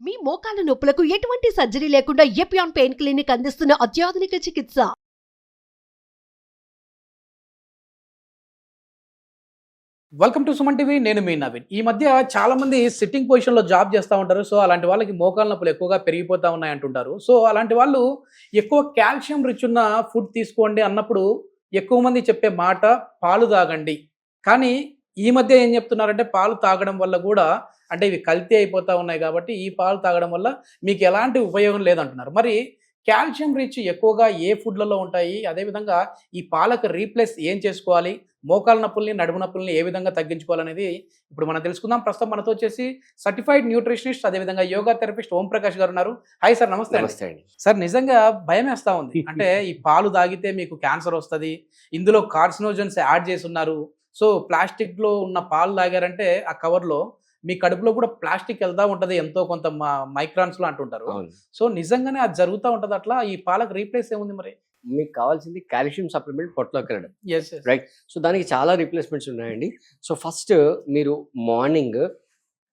మీ మోకాల నొప్పులకు ఎటువంటి సర్జరీ లేకుండా ఎపియాన్ పెయిన్ క్లినిక్ అందిస్తున్న అత్యాధునిక చికిత్స. Welcome to Suman TV. నేను మీ నవీన్. ఈ మధ్య చాలా మంది సిట్టింగ్ పొజిషన్ లో జాబ్ చేస్తూ ఉంటారు. సో అలాంటి వాళ్ళకి మోకాళ్ళ నొప్పులు ఎక్కువగా పెరిగిపోతా ఉన్నాయి అంటుంటారు. సో అలాంటి వాళ్ళు ఎక్కువ కాల్షియం రిచ్ ఉన్న ఫుడ్ తీసుకోండి అన్నప్పుడు ఎక్కువ మంది చెప్పే మాట పాలు తాగండి. కానీ ఈ మధ్య ఏం చెప్తున్నారంటే పాలు తాగడం వల్ల కూడా అంటే ఇవి కల్తీ అయిపోతా ఉన్నాయి కాబట్టి ఈ పాలు తాగడం వల్ల మీకు ఎలాంటి ఉపయోగం లేదంటున్నారు. మరి కాల్షియం రిచ్ ఎక్కువగా ఏ ఫుడ్లలో ఉంటాయి, అదేవిధంగా ఈ పాలకు రీప్లేస్ ఏం చేసుకోవాలి, మోకాల నొప్పుల్ని నడుము నొప్పుల్ని ఏ విధంగా తగ్గించుకోవాలనేది ఇప్పుడు మనం తెలుసుకుందాం. ప్రస్తుతం మనతో వచ్చేసి సర్టిఫైడ్ న్యూట్రిషనిస్ట్ అదేవిధంగా యోగా థెరపిస్ట్ ఓం ప్రకాష్ గారు ఉన్నారు. Hi sir. నమస్తే. నమస్తే అండి. సార్, నిజంగా భయం వేస్తా ఉంది. అంటే ఈ పాలు తాగితే మీకు క్యాన్సర్ వస్తుంది, ఇందులో కార్సినోజన్స్ యాడ్ చేసి ఉన్నారు. సో ప్లాస్టిక్ లో ఉన్న పాలు తాగారంటే ఆ కవర్ లో మీ కడుపులో కూడా ప్లాస్టిక్ వెళ్తా ఉంటది, ఎంతో కొంత మైక్రాన్స్ లో అంటుంటారు. అవును. సో నిజంగానే అది జరుగుతూ ఉంటది. అట్లా ఈ పాలకు రీప్లేస్ ఏముంది మరి? మీకు కావాల్సింది కాల్షియం సప్లిమెంట్ పొట్టలోకి వెళ్ళడం. Yes, yes. రైట్. సో దానికి చాలా రీప్లేస్మెంట్స్ ఉన్నాయండి. సో ఫస్ట్ మీరు మార్నింగ్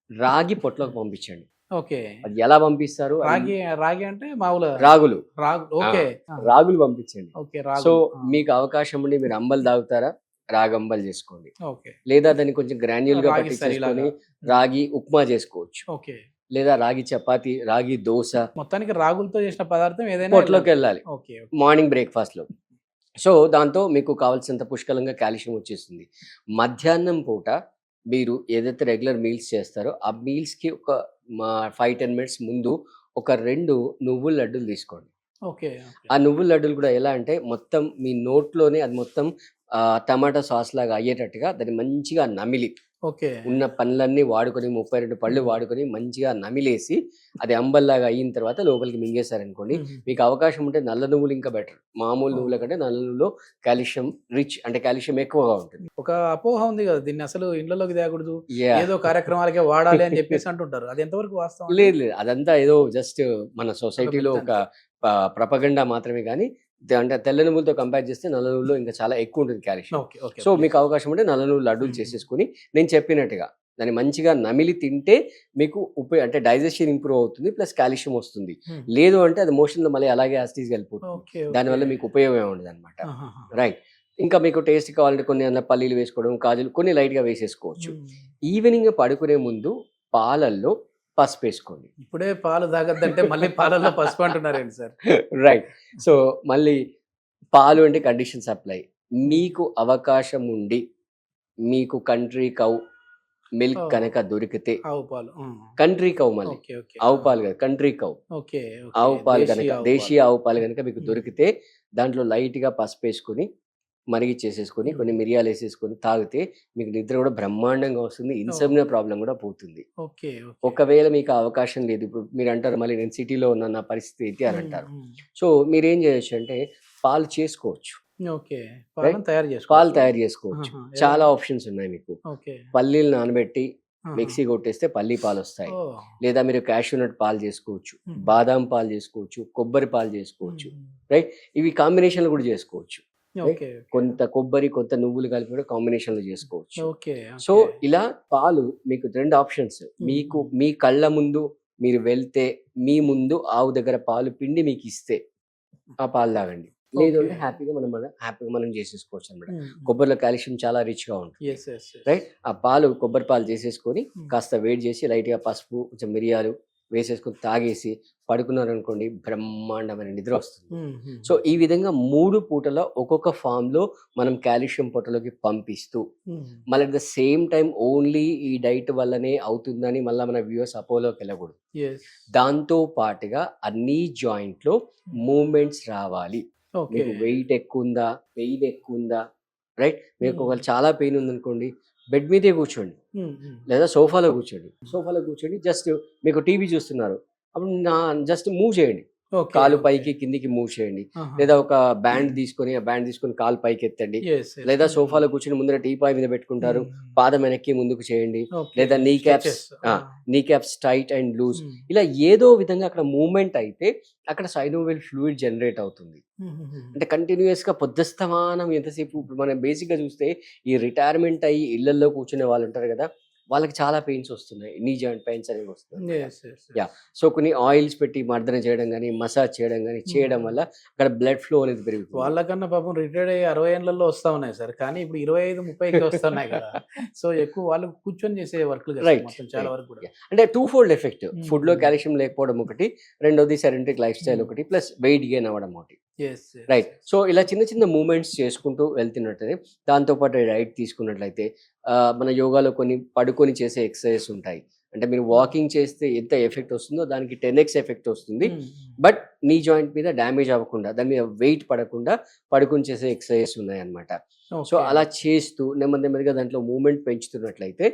రాగి పొట్టలోకి పంపించండి. ఓకే. అది ఎలా పంపిస్తారు? రాగి రాగి అంటే మామూలు రాగులు రాగు. ఓకే. రాగులు పంపించండి. ఓకే. రాగు. సో మీకు అవకాశం ఉండి మీరు అంబలు తాగుతారా? రాగి అంబలు చేసుకోండి. ఓకే. లేదా దాన్ని కొంచెం గ్రాన్యుల్ గా రాగి పట్టించుకొని సరిలాగా. రాగి ఉప్మా చేసుకోవచ్చు. ఓకే. లేదా రాగి చపాతి, రాగి దోశ మొత్తానికి రాగులతో చేసిన పదార్థం ఏదైనా పొట్టలోకి వెళ్ళాలి ఓకే. మార్నింగ్ బ్రేక్ఫాస్ట్ లో. సో దాంతో మీకు కావాల్సినంత పుష్కలంగా కాల్షియం వచ్చేస్తుంది. మధ్యాహ్నం పూట మీరు ఏదైతే రెగ్యులర్ మీల్స్ చేస్తారో ఆ మీల్స్ కి ఒక 5-10 మినిట్స్ ముందు ఒక 2 నువ్వుల లడ్డూలు తీసుకోండి. ఓకే. ఆ నువ్వుల లడ్డూలు కూడా ఎలా అంటే మొత్తం మీ నోట్లోనే అది మొత్తం టమాటా సాస్ లాగా అయ్యేటట్టుగా దాన్ని మంచిగా నమిలి ఓకే. ఉన్న పళ్ళన్నీ వాడుకొని 32 పళ్ళు వాడుకొని మంచిగా నమిలేసి అది అంబల్లాగా అయిన తర్వాత లోపలికి మింగేశారనుకోండి. మీకు అవకాశం ఉంటే నల్ల నువ్వులు ఇంకా బెటర్. మామూలు నువ్వుల కంటే నల్ల నువ్వులో కాల్షియం రిచ్ అంటే కాల్షియం ఎక్కువగా ఉంటుంది. ఒక అపోహ ఉంది కదా, దీన్ని అసలు ఇండ్లలోకి తేకూడదు, Yeah. ఏదో కార్యక్రమాలకే వాడాలి అని చెప్పేసి అంటుంటారు. అది ఎంతవరకు వాస్తవం? లేదు లేదు, అదంతా ఏదో జస్ట్ మన సొసైటీలో ఒక ప్రపగండా మాత్రమే. కానీ అంటే తెల్ల నువ్వులతో కంపేర్ చేస్తే నల్ల నువ్వులో ఇంకా చాలా ఎక్కువ ఉంటుంది కాల్షియం. ఓకే. ఓకే. సో మీకు అవకాశం ఉంటే నల్ల నువ్వులు లడ్డూలు చేసేసుకుని నేను చెప్పినట్టుగా దాన్ని మంచిగా నమిలి తింటే మీకు అంటే డైజెషన్ ఇంప్రూవ్ అవుతుంది, ప్లస్ కాల్షియం వస్తుంది. లేదు అంటే అది మోషన్లో మళ్ళీ అలాగే యాసిటీస్గా వెళ్ళిపోతుంది. ఓకే. దానివల్ల మీకు ఉపయోగం ఉండదు అనమాట. రైట్. ఇంకా మీకు టేస్ట్ కావాలంటే కొన్ని అన్న పల్లీలు వేసుకోవడం, కాజులు కొన్ని లైట్గా వేసేసుకోవచ్చు. ఈవినింగ్ పడుకునే ముందు పాలల్లో పసుపు వేసుకోండి. ఇప్పుడే పాలు తాగద్దంటే మళ్ళీ పాలల్లో పసుపు అంటున్నారేంటి సార్? రైట్. సో మళ్ళీ పాలు అంటే కండిషన్ సప్లై. మీకు అవకాశం ఉండి మీకు కంట్రీ కౌ మిల్క్ కనుక దొరికితే, ఆవు పాలు. కంట్రీ కౌ మళ్ళీ ఓకే. ఓకే. ఆవు పాలు కదా, కంట్రీ కౌ ఓకే. ఆవు పాలు కనుక, దేశీయ ఆవు దేశీయ ఆవు పాలు కనుక మీకు దొరికితే దాంట్లో లైట్గా పసుపు వేసుకొని మరిగిచ్చేసేసుకొని కొన్ని మిరియాలు వేసేసుకొని తాగితే మీకు నిద్ర కూడా బ్రహ్మాండంగా వస్తుంది. ఇన్సమ్నియా ప్రాబ్లం కూడా పోతుంది. ఓకే. ఒకవేళ మీకు అవకాశం లేదు, ఇప్పుడు మీరు అంటారు మళ్ళీ నేను సిటీలో ఉన్న నా పరిస్థితి ఏంటి అని అంటారు. సో మీరేం చేయొచ్చు అంటే పాలు చేసుకోవచ్చు. ఓకే. పాలను తయారు పాలు చేసుకోవచ్చు. తయారు చేసుకోవచ్చు. చాలా ఆప్షన్స్ ఉన్నాయి మీకు. ఓకే. పల్లీలు నానబెట్టి మిక్సీ కొట్టేస్తే పల్లి పాలు వస్తాయి. ఓ. లేదా మీరు క్యాష్యూ నట్ పాలు చేసుకోవచ్చు, బాదాం పాలు చేసుకోవచ్చు, కొబ్బరి పాలు చేసుకోవచ్చు. ఇవి కాంబినేషన్లు కూడా చేసుకోవచ్చు. ఓకే. కొంత కొబ్బరి కొంత నువ్వులు కలిపి కూడా కాంబినేషన్లు చేసుకోవచ్చు. ఓకే. సో ఇలా పాలు మీకు 2 ఆప్షన్స్. మీకు మీ కళ్ళ ముందు మీరు వెళ్తే మీ ముందు ఆవు దగ్గర పాలు పిండి మీకు ఇస్తే ఆ పాలు తాగండి. లేదు అంటే హ్యాపీగా మనం చేసేసుకోవచ్చు అనమాట. కొబ్బరిలో కాల్షియం చాలా రిచ్ గా ఉంటుంది. Yes, yes, yes. రైట్. ఆ పాలు కొబ్బరి పాలు చేసేసుకొని కాస్త వేడి చేసి లైట్ గా పసుపు కొంచెం మిరియాలు వేసేసుకొని తాగేసి పడుకున్నారనుకోండి, బ్రహ్మాండమైన నిద్ర వస్తుంది. సో ఈ విధంగా 3 పూటల ఒక్కొక్క ఫామ్ లో మనం కాల్షియం పొట్టలోకి పంపిస్తూ మళ్ళీ at the same time only ఈ డైట్ వల్లనే అవుతుందని మళ్ళీ మన వ్యూవర్స్ అపోలోకి వెళ్ళకూడదు. Yes. దాంతో పాటుగా అన్ని జాయింట్ లో మూమెంట్స్ రావాలి. ఓకే. మీకు వెయిట్ ఎక్కువ ఉందా, పెయిన్ ఎక్కువ ఉందా, రైట్. మీకు ఒకవేళ చాలా పెయిన్ ఉందనుకోండి, బెడ్ మీదే కూర్చోండి లేదా సోఫాలో కూర్చోండి. జస్ట్ మీకు టీవీ చూస్తున్నారు అప్పుడు జస్ట్ మూవ్ చేయండి. ఓకే. కాలు ఓకే. పైకి కిందికి మూవ్ చేయండి. ఆహా. లేదా ఒక బ్యాండ్ తీసుకొని ఆ బ్యాండ్ తీసుకొని కాలు పైకి ఎత్తండి. Yes, yes. లేదా సోఫాలో కూర్చొని ముందర టీపాయ్ మీద పెట్టుకుంటారు, పాదం వెనక్కి ముందుకు చేయండి. ఓకే. లేదా నీ caps Stretches. Tight and loose. ఇలా ఏదో విధంగా అక్కడ మూవ్మెంట్ అయితే అక్కడ సైనోవియల్ ఫ్లూయిడ్ జనరేట్ అవుతుంది. అంటే కంటిన్యూస్ గా పొద్దుస్తమానం ఎంతసేపు. ఇప్పుడు మనం బేసిక్ గా చూస్తే ఈ రిటైర్మెంట్ అయ్యి ఇళ్లలో కూర్చునే వాళ్ళు ఉంటారు కదా, వాళ్ళకి చాలా పెయిన్స్ వస్తున్నాయి, నీ జాయింట్ పెయిన్స్ అనేవి వస్తున్నాయి. Yes, yes, yes. Yeah. So కొన్ని ఆయిల్స్ పెట్టి మర్దన చేయడం కానీ, మసాజ్ చేయడం కానీ చేయడం వల్ల అక్కడ బ్లడ్ ఫ్లో అనేది పెరుగుతుంది. వాళ్ళకన్నా పాపం రిటైర్డ్ అయ్యి 60 ఏళ్లలో వస్తా ఉన్నాయి సార్, కానీ ఇప్పుడు 25-30కి వస్తున్నాయి కదా. సో ఎక్కువ వాళ్ళు కూర్చొని చేసే వర్క్లు కదా Right, మొత్తం చాలా right. వరకు కూడా. అంటే టూ ఫోల్డ్ ఎఫెక్ట్, ఫుడ్ లో కాల్షియం లేకపోవడం ఒకటి, రెండోది సెడెంటరీ లైఫ్ స్టైల్ ఒకటి, ప్లస్ వెయిట్ గెయిన్ అవ్వడం ఒకటి. Yes, yes, right. yes. So ఇలా చిన్న చిన్న మూమెంట్స్ చేసుకుంటూ వెళ్తున్నట్లయితే, దాంతోపాటు డైట్ తీసుకున్నట్లయితే, మన యోగాలో కొన్ని పడుకొని చేసే ఎక్సర్సైజెస్ ఉంటాయి. అంటే మీరు వాకింగ్ చేస్తే ఎంత ఎఫెక్ట్ వస్తుందో దానికి 10x ఎఫెక్ట్ వస్తుంది. బట్ నీ జాయింట్ మీద డ్యామేజ్ అవ్వకుండా, దాని మీద వెయిట్ పడకుండా పడుకొని చేసే ఎక్సర్సైజెస్ ఉన్నాయి అనమాట. So Okay. అలా చేస్తూ నెమ్మదిగా దాంట్లో మూమెంట్ పెంచుతున్నట్లయితే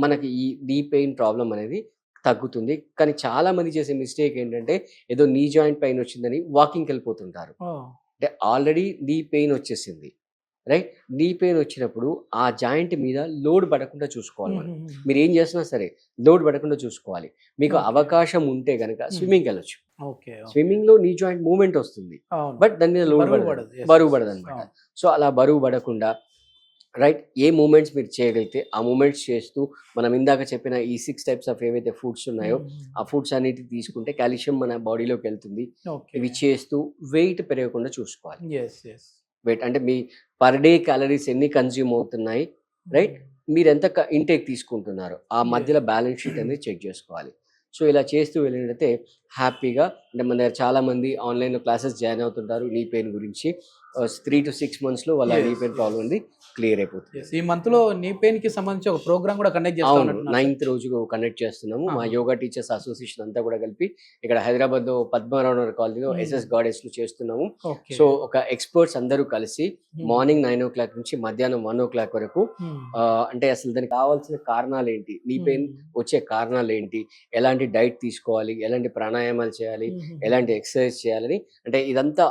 మనకి ఈ నీ పెయిన్ ప్రాబ్లం అనేది తగ్గుతుంది. కానీ చాలా మంది చేసే మిస్టేక్ ఏంటంటే, ఏదో నీ జాయింట్ పెయిన్ వచ్చిందని వాకింగ్కి వెళ్ళిపోతుంటారు. Oh. అంటే ఆల్రెడీ నీ పెయిన్ వచ్చేసింది, రైట్. నీ పెయిన్ వచ్చినప్పుడు ఆ జాయింట్ మీద లోడ్ పడకుండా చూసుకోవాలి మనం. మీరు ఏం చేసినా సరే లోడ్ పడకుండా చూసుకోవాలి. మీకు Okay. అవకాశం ఉంటే కనుక స్విమ్మింగ్కి వెళ్ళొచ్చు. Okay, okay. స్విమ్మింగ్ లో నీ జాయింట్ మూవ్మెంట్ వస్తుంది, అవును. బట్ దాని మీద లోడ్ బరువు పడదు, పడదు. Yes, బరువు yes, పడదు yes. అనమాట. అవును. సో అలా బరువు పడకుండా, రైట్, ఏ మూమెంట్స్ మీరు చేయగలిగితే ఆ మూమెంట్స్ చేస్తూ, మనం ఇందాక చెప్పిన ఈ 6 టైప్స్ ఆఫ్ ఏవైతే ఫుడ్స్ ఉన్నాయో ఆ ఫుడ్స్ అన్నిటి తీసుకుంటే కాల్షియం మన బాడీలోకి వెళ్తుంది. Okay. ఇవి చేస్తూ వెయిట్ పెరగకుండా చూసుకోవాలి. Yes, yes. వెయిట్ అంటే మీ పర్ డే క్యాలరీస్ ఎన్ని కన్జ్యూమ్ అవుతున్నాయి, రైట్, మీరు ఎంత ఇంటేక్ తీసుకుంటున్నారు, ఆ మధ్యలో బ్యాలెన్స్ షీట్ అనేది చెక్ చేసుకోవాలి. సో ఇలా చేస్తూ వెళ్ళినట్టయితే హ్యాపీగా, అంటే మన దగ్గర చాలా మంది ఆన్లైన్లో క్లాసెస్ జాయిన్ అవుతుంటారు నీ పెయిన్ గురించి. 3 to 6 monthsలో వాళ్ళ Yes, knee pain yes. Problem ఉంది క్లియర్ అయిపోతుంది. Yes. ఈ మంత్ లో నీ పెయిన్ కి సంబంధించి ఒక ప్రోగ్రామ్ కూడా కండక్ట్ చేస్తా అవును, ఉన్నట్టున్నారు. 9th రోజు కండక్ట్ చేస్తున్నాము. మా యోగా టీచర్స్ అసోసియేషన్ అంతా కూడా కలిపి ఇక్కడ హైదరాబాద్ లో పద్మనాభనగర్ కాలనీలో ఎస్ఎస్ గార్డెన్స్ లో చేస్తున్నాము. Okay. సో ఒక ఎక్స్పర్ట్స్ అందరూ కలిసి మార్నింగ్ 9 o'clock నుంచి మధ్యాహ్నం 1 o'clock వరకు, అంటే అసలు దానికి కావాల్సిన కారణాలు ఏంటి, నీ పెయిన్ వచ్చే కారణాలు ఏంటి, ఎలాంటి డైట్ తీసుకోవాలి, ఎలాంటి ప్రాణాయామాలు చేయాలి, ఎలాంటి ఎక్సర్సైజ్ చేయాలని, అంటే ఇదంతా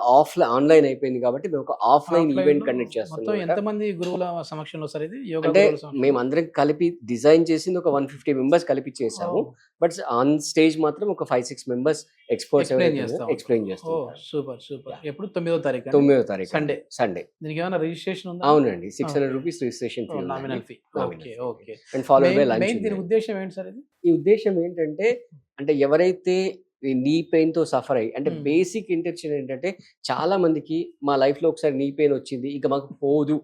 ఆన్లైన్ అయిపోయింది కాబట్టి మేము ఒక ఆఫ్లైన్ ఈవెంట్ కండక్ట్ మొత్తం చేస్తున్నాం. ఎంతమంది గురువుల సమక్షంలో సార్ ఇది యోగా అంటే గురువుల సమక్షంలో? మేము అందరం కలిపి డిజైన్ చేసింది ఒక 150 మెంబర్స్ కలిపి చేసాము. Oh. బట్ ఆన్ స్టేజ్ మాత్రం ఒక 5-6 మెంబర్స్ ఎక్స్పర్ట్స్ Explain చేస్తా ఎక్స్ప్లెయిన్ ఓ చేస్తారు. Super super. ఎప్పుడు 9వ తారీఖు 9వ తారీఖు సండే. సండే. దీనికి ఏమైనా రిజిస్ట్రేషన్ ఉందా? అవునండి, 600 rupees registration fee nominal fee. Okay okay. And followed by lunch. Main దీని ఉద్దేశం ఏంటి సార్ ఇది? ఈ ఉద్దేశం ఏంటంటే, అంటే ఎవరైతే ఈ నీ పెయిన్ తో సఫర్ అయ్యి, అంటే బేసిక్ ఇంటెన్షన్ ఏంటంటే, చాలా మందికి మా లైఫ్ లో ఒకసారి నీ పెయిన్ వచ్చింది ఇక మాకు పోదు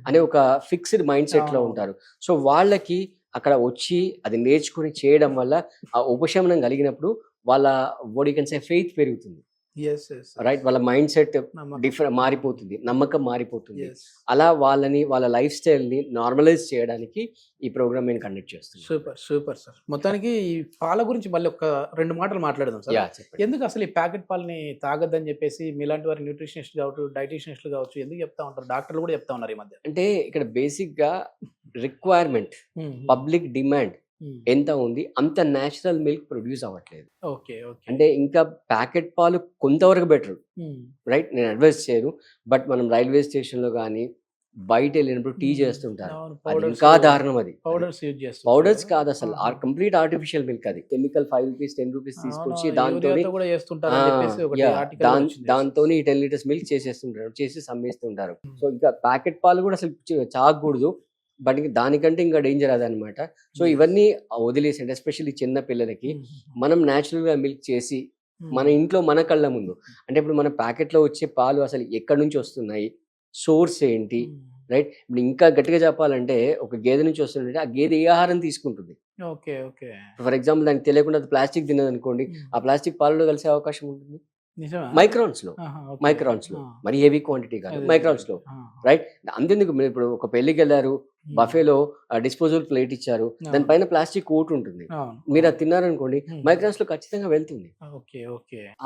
అనే ఒక ఫిక్స్డ్ మైండ్ సెట్ లో ఉంటారు. సో వాళ్ళకి అక్కడ వచ్చి అది నేర్చుకుని చేయడం వల్ల ఆ ఉపశమనం కలిగినప్పుడు వాళ్ళ బాడీ కెన్ సే ఫెయిత్ పెరుగుతుంది, రైట్. వాళ్ళ మైండ్ సెట్ మారిపోతుంది, నమ్మకం మారిపోతుంది. అలా వాళ్ళ లైఫ్ స్టైల్ ని నార్మలైజ్ చేయడానికి ఈ ప్రోగ్రామ్ నేను కండక్ట్ చేస్తున్నాను. Super super sir. మొత్తానికి ఈ పాల గురించి మళ్ళీ ఒక 2 మాటలు మాట్లాడదాం సార్. ఎందుకు అసలు ఈ ప్యాకెట్ పాలని తాగద్దని చెప్పేసి మీలాంటి వారి న్యూట్రిషనిస్ట్ కావచ్చు, డైటీషియనిస్టులు కావచ్చు ఎందుకు చెప్తా ఉంటారు? డాక్టర్లు కూడా చెప్తా ఉన్నారు ఈ మధ్య. అంటే ఇక్కడ బేసిక్ గా రిక్వైర్మెంట్, పబ్లిక్ డిమాండ్ ఎంత ఉంది, అంత నేచురల్ మిల్క్ ప్రొడ్యూస్ అవ్వట్లేదు. Okay okay. అంటే ఇంకా ప్యాకెట్ పాలు కొంతవరకు బెటర్, రైట్, నేను అడ్వైస్ చేయను. బట్ మనం రైల్వే స్టేషన్ లో కానీ బయట వెళ్ళినప్పుడు టీ చేస్తుంటారు, అది ఇంకా దారుణం. అది పౌడర్స్ యూజ్ చేస్తారు. పౌడర్స్ కాదు అసలు, కంప్లీట్ ఆర్టిఫిషియల్ మిల్క్. అది కెమికల్ 5 రూపీస్ 10 రూపీస్ తీసుకొచ్చి దాంతో దాంతో 10 లీటర్స్ మిల్క్ చేసేస్తుంటారు, చేసి అమ్మేస్తుంటారు. సో ఇంకా ప్యాకెట్ పాలు కూడా అసలు తాగకూడదు. బట్ దానికంటే ఇంకా డేంజర్ అదనమాట. సో ఇవన్నీ వదిలేసి, అంటే ఎస్పెషల్లీ చిన్న పిల్లలకి మనం న్యాచురల్ గా మిల్క్ చేసి మన ఇంట్లో మన కళ్ళ ముందు, అంటే ఇప్పుడు మన ప్యాకెట్ లో వచ్చే పాలు అసలు ఎక్కడి నుంచి వస్తున్నాయి, సోర్స్ ఏంటి, రైట్. ఇప్పుడు ఇంకా గట్టిగా చెప్పాలంటే, ఒక గేదె నుంచి వస్తుందంటే ఆ గేదె ఏ ఆహారం తీసుకుంటుంది. Okay okay. ఫర్ ఎగ్జాంపుల్ దానికి తెలియకుండా ప్లాస్టిక్ తిన్నది అనుకోండి, ఆ ప్లాస్టిక్ పాలలో కలిసే అవకాశం ఉంటుంది. మైక్రాన్స్ లో మరి హెవీ క్వాంటిటీ కాదు, మైక్రాన్స్ లో, రైట్. అంతెందుకు, మీరు ఇప్పుడు ఒక పెళ్లికి వెళ్ళారు, బఫేలో డిస్పోజల్ ప్లేట్ ఇచ్చారు, దానిపైన ప్లాస్టిక్ కోట్ ఉంటుంది, మీరు అది తిన్నారనుకోండి మైక్రాన్స్ లో ఖచ్చితంగా వెళ్తుంది.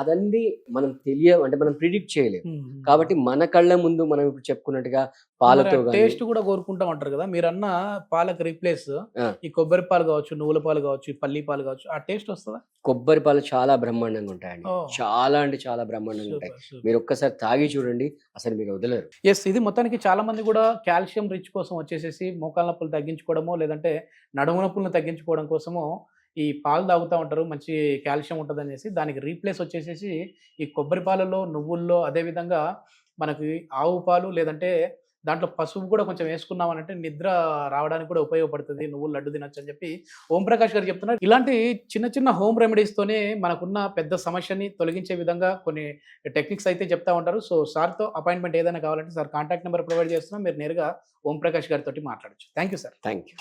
అదన్నీ మనం అంటే మనం ప్రిడిక్ట్ చేయలేము. కాబట్టి మన కళ్ళ ముందు మనం ఇప్పుడు చెప్పుకున్నట్టుగా పాలతో టేస్ట్ కూడా కోరుకుంటా ఉంటారు కదా మీరు అన్న పాలకు రీప్లేస్ ఈ కొబ్బరి పాలు కావచ్చు, నువ్వుల పాలు కావచ్చు, పల్లి పాలు కావచ్చు, ఆ టేస్ట్ వస్తుందా? కొబ్బరి పాలు చాలా బ్రహ్మాండంగా ఉంటాయండి, చాలా అంటే చాలా బ్రహ్మాండంగా ఉంటాయి. మీరు ఒక్కసారి తాగి చూడండి, అసలు మీరు వదలరు. ఎస్, ఇది మొత్తానికి చాలా మంది కూడా కాల్షియం రిచ్ కోసం వచ్చేసేసి మోకాళ్ళ నొప్పులు తగ్గించుకోవడమో లేదంటే నడుము నొప్పులను తగ్గించుకోవడం కోసమో ఈ పాలు తాగుతూ ఉంటారు, మంచి కాల్షియం ఉంటుంది అనేసి. దానికి రీప్లేస్ వచ్చేసేసి ఈ కొబ్బరి పాలలో, నువ్వుల్లో, అదేవిధంగా మనకి ఆవు పాలు లేదంటే దాంట్లో పసుపు కూడా కొంచెం వేసుకున్నామనంటే నిద్ర రావడానికి కూడా ఉపయోగపడుతుంది, నువ్వులు లడ్డు తినొచ్చు అని చెప్పి ఓం ప్రకాష్ గారు చెప్తున్నారు. ఇలాంటి చిన్న చిన్న హోమ్ రెమెడీస్తోనే మనకున్న పెద్ద సమస్యని తొలగించే విధంగా కొన్ని టెక్నిక్స్ అయితే చెప్తా ఉంటారు. సో సార్తో అపాయింట్మెంట్ ఏదైనా కావాలంటే సార్ కాంటాక్ట్ నెంబర్ ప్రొవైడ్ చేస్తున్నాం, మీరు నేరుగా ఓం ప్రకాష్ గారితో మాట్లాడచ్చు. Thank you sir. Thank you.